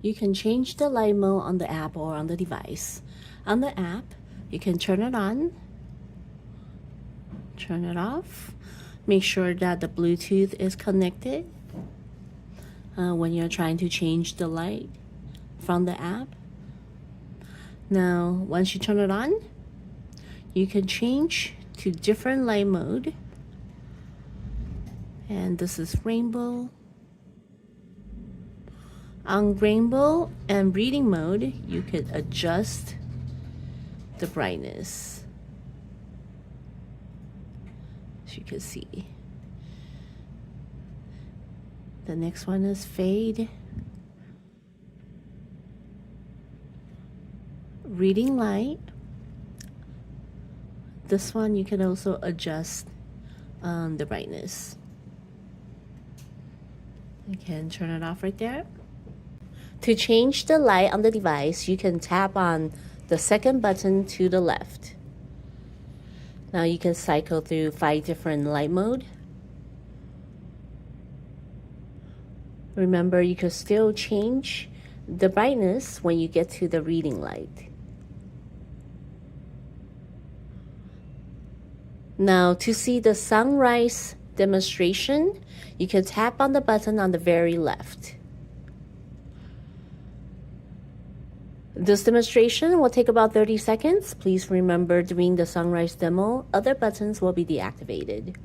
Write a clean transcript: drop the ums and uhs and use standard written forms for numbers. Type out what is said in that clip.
You can change the light mode on the app or on the device. On the app, you can turn it on, turn it off. Make sure that the Bluetooth is connected when you're trying to change the light from the app. Now, once you turn it on, you can change to different light mode. And this is rainbow. On rainbow and reading mode, you could adjust the brightness, as you can see. The next one is fade. Reading light. This one you can also adjust the brightness. You can turn it off right there. To change the light on the device, you can tap on the second button to the left. Now you can cycle through 5 different light mode. Remember, you can still change the brightness when you get to the reading light. Now, to see the sunrise demonstration, you can tap on the button on the very left. This demonstration will take about 30 seconds. Please remember, during the sunrise demo, other buttons will be deactivated.